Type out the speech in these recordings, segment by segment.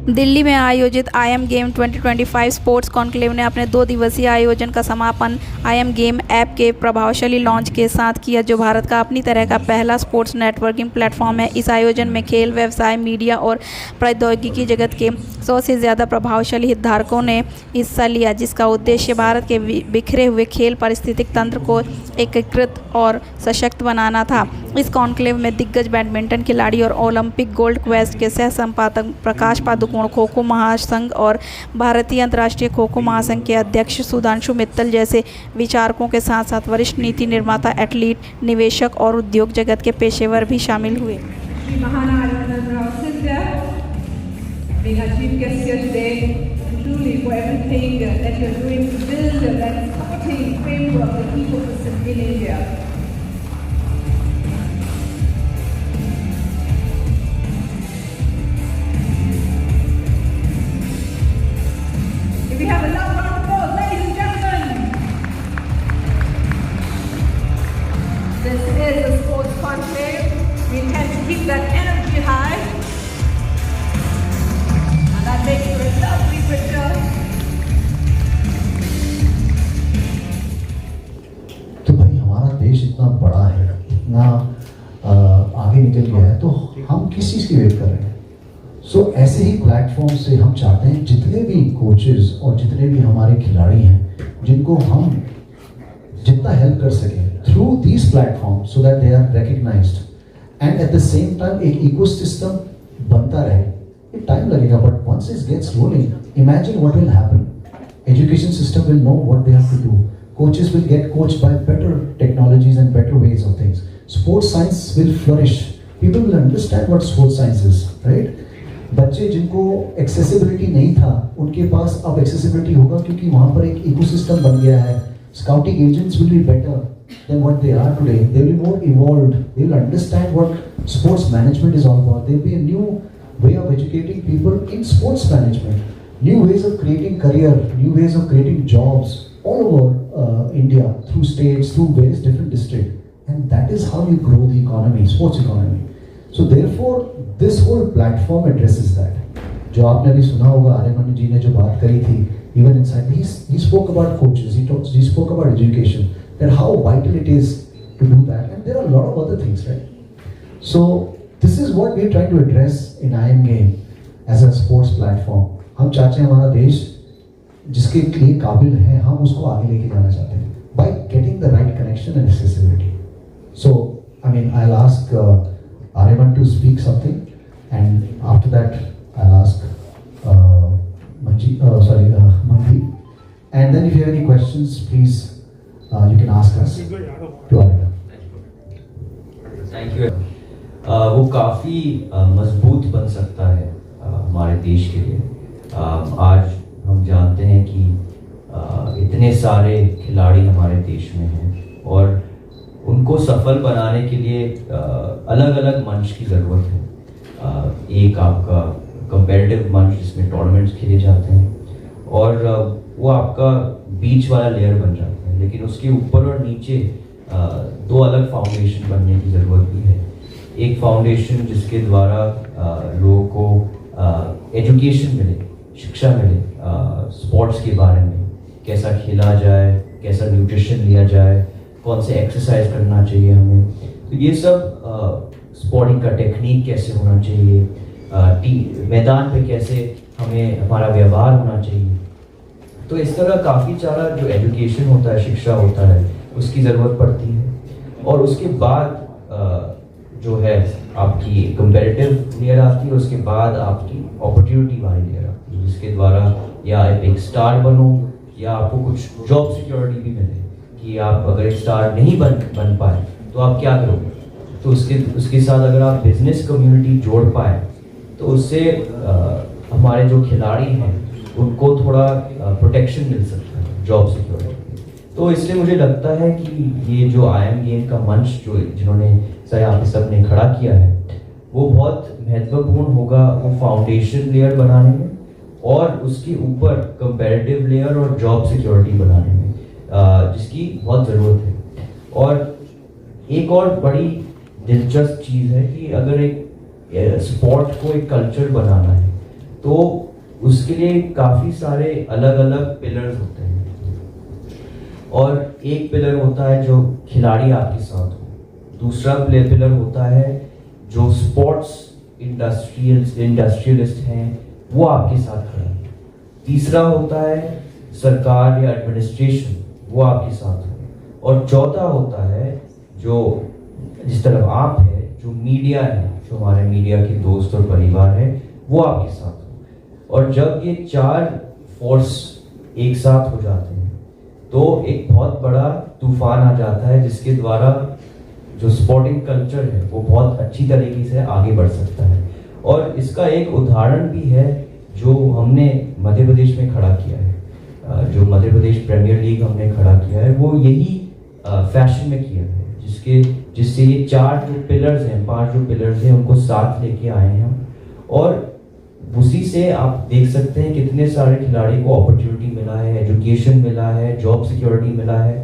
दिल्ली में आयोजित IM game 2025 sports conclave ने अपने 2 दिवसीय आयोजन का समापन आईएम गेम ऐप के प्रभावशाली लॉन्च के साथ किया, जो भारत का अपनी तरह का पहला स्पोर्ट्स नेटवर्किंग प्लेटफॉर्म है। इस आयोजन में खेल, व्यवसाय, मीडिया और प्रौद्योगिकी जगत के 100 से ज़्यादा प्रभावशाली हितधारकों ने हिस्सा लिया, जिसका उद्देश्य भारत के बिखरे हुए खेल पारिस्थितिक तंत्र को एकीकृत और सशक्त बनाना था। इस कॉन्क्लेव में दिग्गज बैडमिंटन खिलाड़ी और ओलंपिक गोल्ड क्वेस्ट के सह संपादक प्रकाश पादुकोण, खो खो महासंघ और भारतीय अंतर्राष्ट्रीय खो खो महासंघ के अध्यक्ष सुधांशु मित्तल जैसे विचारकों के साथ साथ वरिष्ठ नीति निर्माता, एथलीट, निवेशक और उद्योग जगत के पेशेवर भी शामिल हुए। We have a loud round of applause, ladies and gentlemen. This is a sports conclave. We intend to keep that energy high. And that makes for a lovely picture. तो भाई हमारा देश इतना बड़ा है, इतना आगे निकल गया है, तो हम किस चीज़ की वेट कर रहे हैं? सो ऐसे ही प्लेटफॉर्म से हम चाहते हैं जितने भी कोचेस और जितने भी हमारे खिलाड़ी हैं, जिनको हम जितना हेल्प कर सकें through these platform, so that they are recognised and at the same time एक इकोसिस्टम बनता रहे। ये टाइम लगेगा, but once it gets rolling, imagine what will happen. Education system will know what they have to do, coaches will get coached by better technologies and better ways of things, sports science will flourish, people will understand what sports science is, right? बच्चे जिनको accessibility नहीं था, उनके पास अब accessibility होगा, क्योंकि वहाँ पर एक इकोसिस्टम बन गया है। Scouting agents will be better than what they are today, they will be more evolved, they will understand what sports management is all about, there will be a new way of educating people in sports management, new ways of creating career, new ways of creating jobs all over India, through states, through various different districts, and that is how you grow the economy, sports economy. So therefore this whole platform addresses that. जो आपने अभी सुना होगा, आर्यमन जी ने जो बात करी थी, even inside he spoke about coaches, he spoke about education, that how vital it is to do that, and there are a lot of other things, right? So this is what we are trying to address in IM Game as a sports platform. हम चाहते हैं हमारा देश जिसके लिए काबिल है, हम उसको आगे लेके जाना चाहते हैं by getting the right connection and accessibility. So I mean, I'll ask Aryaman to speak something, and after that I'll ask Manji, and then if you have any questions, please you can ask us to Aryaman. Thank you. वो काफ़ी मजबूत बन सकता है हमारे देश के लिए। आज हम जानते हैं कि इतने सारे खिलाड़ी हमारे देश में हैं और उनको सफल बनाने के लिए अलग अलग मंच की ज़रूरत है। एक आपका कंपेटिटिव मंच जिसमें टूर्नामेंट्स खेले जाते हैं और वो आपका बीच वाला लेयर बन जाता है, लेकिन उसके ऊपर और नीचे 2 अलग फाउंडेशन बनने की ज़रूरत भी है। एक फाउंडेशन जिसके द्वारा लोगों को एजुकेशन मिले, शिक्षा मिले स्पोर्ट्स के बारे में, कैसा खेला जाए, कैसा न्यूट्रिशन लिया जाए, कौन से एक्सरसाइज करना चाहिए हमें, तो ये सब स्पोर्टिंग का टेक्निक कैसे होना चाहिए, मैदान पे कैसे हमें हमारा व्यवहार होना चाहिए। तो इस तरह काफ़ी सारा जो एजुकेशन होता है, शिक्षा होता है, उसकी ज़रूरत पड़ती है। और उसके बाद जो है आपकी कंपैरेटिव लेयर आती है, उसके बाद आपकी अपॉर्चुनिटी वाली लेयर आती है, जिसके द्वारा या आप एक स्टार बनो या आपको कुछ जॉब सिक्योरिटी भी मिले कि आप अगर एक स्टार नहीं बन पाए तो आप क्या करोगे। तो उसके साथ अगर आप बिजनेस कम्युनिटी जोड़ पाए तो उससे हमारे जो खिलाड़ी हैं उनको थोड़ा प्रोटेक्शन मिल सकता है, जॉब सिक्योरिटी। तो इसलिए मुझे लगता है कि ये जो आईएम गेम का मंच जो जिन्होंने यहाँ सब ने खड़ा किया है, वो बहुत महत्वपूर्ण होगा वो फाउंडेशन लेयर बनाने में और उसके ऊपर कंपैरेटिव लेयर और जॉब सिक्योरिटी बनाने में, जिसकी बहुत ज़रूरत है। और एक और बड़ी दिलचस्प चीज़ है कि अगर एक स्पोर्ट को एक कल्चर बनाना है तो उसके लिए काफ़ी सारे अलग अलग पिलर्स होते हैं, और एक पिलर होता है जो खिलाड़ी आपके साथ हो, दूसरा पिलर होता है जो स्पोर्ट्स इंडस्ट्रियलिस्ट हैं वो आपके साथ खड़ा है, तीसरा होता है सरकार या एडमिनिस्ट्रेशन वो आपके साथ है, और चौथा होता है जो जिस तरफ आप है, जो मीडिया है, जो हमारे मीडिया के दोस्त और परिवार है वो आपके साथ हो। और जब ये चार फोर्स एक साथ हो जाते हैं तो एक बहुत बड़ा तूफान आ जाता है, जिसके द्वारा जो स्पोर्टिंग कल्चर है वो बहुत अच्छी तरीके से आगे बढ़ सकता है। और इसका एक उदाहरण भी है जो हमने मध्य प्रदेश में खड़ा किया है, जो मध्य प्रदेश प्रीमियर लीग हमने खड़ा किया है वो यही फैशन में किया है, जिससे ये चार जो पिलर्स हैं, पांच जो पिलर्स हैं उनको साथ लेके आए हैं हम, और उसी से आप देख सकते हैं कितने सारे खिलाड़ी को अपॉर्चुनिटी मिला है, एजुकेशन मिला है, जॉब सिक्योरिटी मिला है।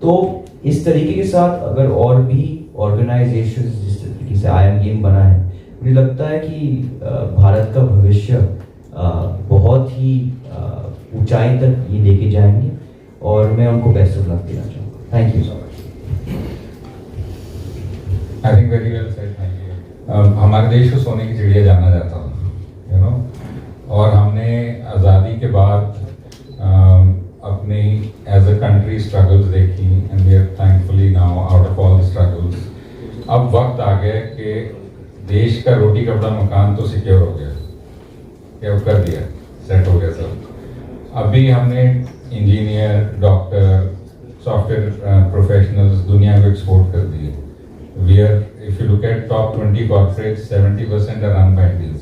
तो इस तरीके के साथ अगर और भी ऑर्गेनाइजेशन जिस तरीके से IIM गेम बना है, मुझे लगता है कि भारत का भविष्य बहुत ही ऊंचाई तक ये लेके जाएंगे, और मैं उनको बेस्ट ऑफ लक देना चाहूँगा। Thank you so much. I think very well said, thank you. हमारे देश को सोने की चिड़िया जाना जाता है, यू नो, और हमने आज़ादी के बाद अपनी एज अ कंट्री स्ट्रगल्स देखी, and we are thankfully now out of all the struggles. अब वक्त आ गया कि देश का रोटी कपड़ा मकान तो सिक्योर हो गया, क्या कर दिया, सेट हो गया सब। अभी हमने इंजीनियर, डॉक्टर, सॉफ्टवेयर प्रोफेशनल्स दुनिया को एक्सपोर्ट कर दिए। We are, if you look at top 20 corporates, 70% are run by Indians,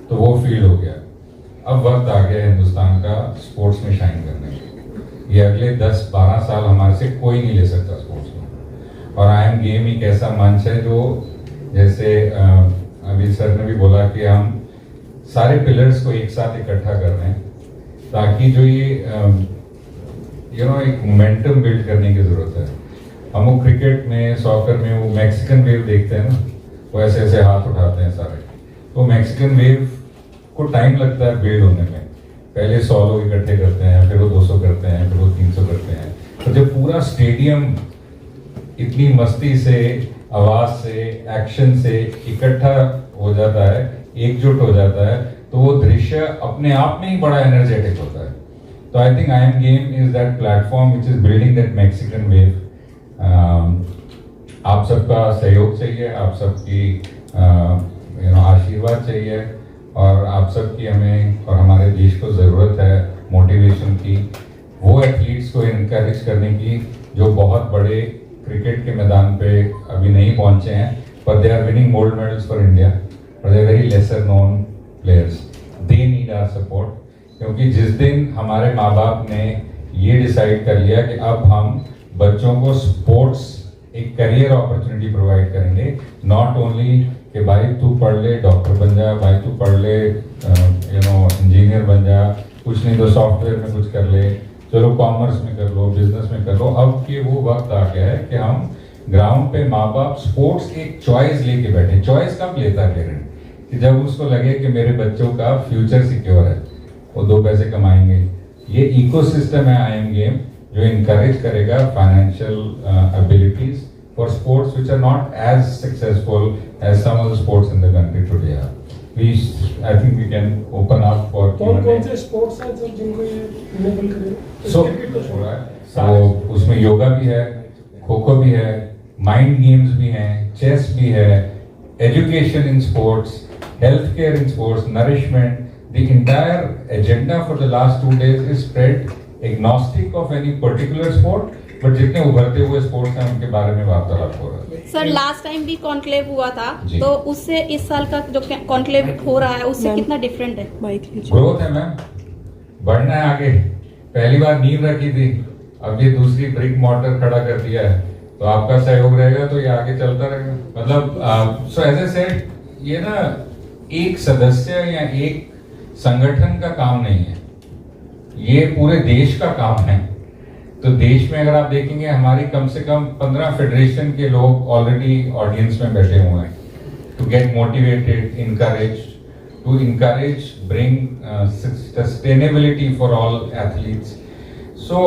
तो वो फील्ड हो गया। अब वक्त आ गया हिंदुस्तान का स्पोर्ट्स में शाइन करने का। ये अगले 10-12 साल हमारे से कोई नहीं ले सकता स्पोर्ट्स में, और IIM गेम एक ऐसा मंच है जो, जैसे अभी सर ने भी बोला कि हम सारे पिलर्स को एक साथ इकट्ठा कर रहे हैं, ताकि जो ये एक मोमेंटम बिल्ड करने की जरूरत है। हम वो क्रिकेट में, सॉकर में वो मैक्सिकन वेव देखते हैं ना, वो ऐसे ऐसे हाथ उठाते हैं सारे, तो मैक्सिकन वेव को टाइम लगता है बिल्ड होने में। पहले 100 लोग इकट्ठे करते हैं, फिर वो 200 करते हैं, फिर वो 300 करते हैं, तो जब पूरा स्टेडियम इतनी मस्ती से, आवाज से, एक्शन से इकट्ठा हो जाता है, एकजुट हो जाता है, तो वो दृश्य अपने आप में ही बड़ा एनर्जेटिक होता है। तो I think IIM game is that platform which is building that Mexican wave. आप सबका सहयोग चाहिए, आप सबकी आशीर्वाद चाहिए, और आप सबकी हमें और हमारे देश को ज़रूरत है मोटिवेशन की, वो एथलीट्स को इनकरेज करने की जो बहुत बड़े क्रिकेट के मैदान पे अभी नहीं पहुंचे हैं, पर they are winning gold medals for India, पर they very lesser known players, they need our support. क्योंकि जिस दिन हमारे माँ बाप ने ये डिसाइड कर लिया कि अब हम बच्चों को स्पोर्ट्स एक करियर अपॉर्चुनिटी प्रोवाइड करेंगे, नॉट ओनली कि भाई तू पढ़ ले डॉक्टर बन जा, भाई तू पढ़ ले इंजीनियर बन जा, कुछ नहीं तो सॉफ्टवेयर में कुछ कर ले, चलो कॉमर्स में कर लो, बिजनेस में कर लो। अब के वो वक्त आ गया है कि हम ग्राउंड पे माँ बाप स्पोर्ट्स की एक चॉइस लेके बैठे। चॉइस कब लेता है पेरेंट? कि जब उसको लगे कि मेरे बच्चों का फ्यूचर सिक्योर है, वो 2 पैसे कमाएंगे। ये इकोसिस्टम है IIM गेम जो इनकरेज करेगा financial abilities for sports which are not as successful as some of the sports in the country today are. I think we can open up for कौन से स्पोर्ट्स हैं sir जिनको ये enable करेगा? So उसमें योगा भी है, खो खो भी है, माइंड गेम्स भी हैं, चेस भी है, education in sports, health care in sports, nourishment. The entire agenda for the last 2 days is spread agnostic of any particular sport, but जितने उभरते हुए स्पोर्ट्स हैं उनके बारे में वार्तालाप हो रहा है। सर लास्ट टाइम भी कॉन्क्लेव हुआ था, तो उससे इस साल का जो कॉन्क्लेव हो रहा है उससे कितना डिफरेंट है? ग्रोथ है मैम, बढ़ना है आगे। पहली बार नींव रखी थी, अब ये दूसरी ब्रिक मॉर्टर खड़ा कर दिया है, तो आपका सहयोग रहेगा तो ये आगे चलता रहेगा। मतलब सो एज ए सेड, ये ना एक सदस्य या एक संगठन का काम नहीं है, ये पूरे देश का काम है। तो देश में अगर आप देखेंगे हमारी कम से कम 15 फेडरेशन के लोग ऑलरेडी ऑडियंस में बैठे हुए हैं to get motivated, encourage, to encourage, bring sustainability for all athletes. So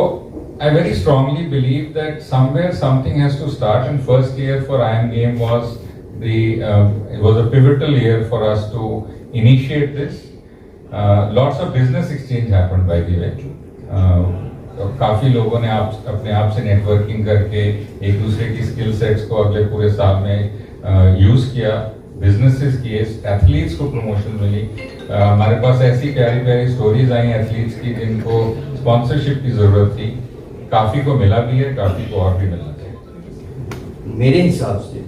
I very strongly believe that somewhere something has to start, and first year for IM Game was it was a pivotal year for us to initiate this. Lots of business exchange happened by the way. काफ़ी लोगों ने अपने आप से networking करके एक दूसरे की स्किल सेट्स को अगले पूरे साल में यूज़ किया, बिजनेसेस किए, एथलीट्स को प्रमोशन मिली। हमारे पास ऐसी प्यारी प्यारी स्टोरीज आई एथलीट्स की जिनको स्पॉन्सरशिप की ज़रूरत थी, काफ़ी को मिला भी है, काफ़ी को और भी मिलना चाहिए। मेरे हिसाब से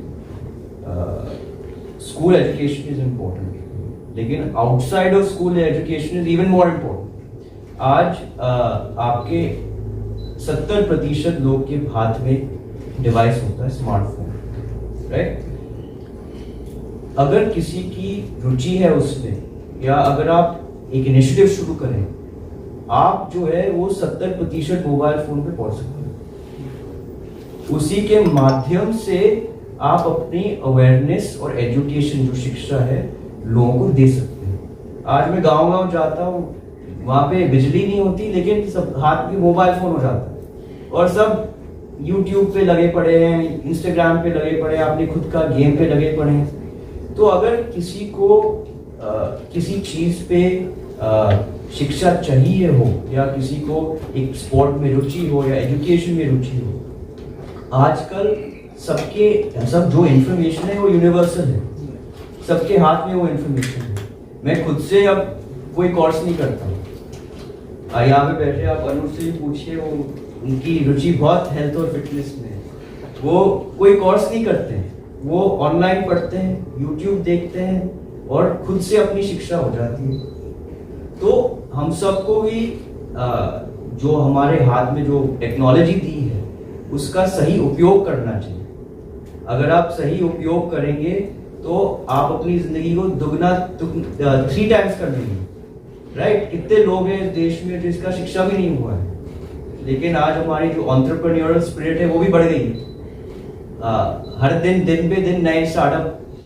स्कूल एजुकेशन इज इम्पोर्टेंट, लेकिन outside of school education is even more important. आज आपके 70% लोग के हाथ में डिवाइस होता है, स्मार्टफोन, राइट? अगर किसी की रुचि है उसमें, या अगर आप एक इनिशिएटिव शुरू करें, आप जो है वो 70% मोबाइल फोन पे पहुंच सकते हैं। उसी के माध्यम से आप अपनी अवेयरनेस और एजुकेशन जो शिक्षा है लोगों को दे सकते हैं। आज मैं गांव जाता हूँ, वहाँ पे बिजली नहीं होती, लेकिन सब हाथ में मोबाइल फोन हो जाता है और सब यूट्यूब पे लगे पड़े हैं, इंस्टाग्राम पे लगे पड़े हैं, अपने खुद का गेम पे लगे पड़े हैं। तो अगर किसी को किसी चीज पे शिक्षा चाहिए हो, या किसी को एक स्पोर्ट में रुचि हो, या एजुकेशन में रुचि हो, आजकल सब जो इन्फॉर्मेशन है वो यूनिवर्सल है, सबके हाथ में वो इन्फॉर्मेशन है। मैं खुद से अब कोई कोर्स नहीं करता। यहाँ पे बैठे आप अनुज से पूछिए, वो उनकी रुचि बहुत हेल्थ और फिटनेस में है, वो कोई कोर्स नहीं करते हैं, वो ऑनलाइन पढ़ते हैं, यूट्यूब देखते हैं और खुद से अपनी शिक्षा हो जाती है। तो हम सबको भी जो हमारे हाथ में जो टेक्नोलॉजी दी है उसका सही उपयोग करना चाहिए। अगर आप सही उपयोग करेंगे तो आप अपनी जिंदगी को दुगना 3 टाइम्स कर देंगे, राइट? कितने लोग हैं इस देश में जिसका शिक्षा भी नहीं हुआ है, लेकिन आज हमारी जो एंटरप्रेन्योरल स्पिरिट है वो भी बढ़ गई है। हर दिन पे दिन नए स्टार्टअप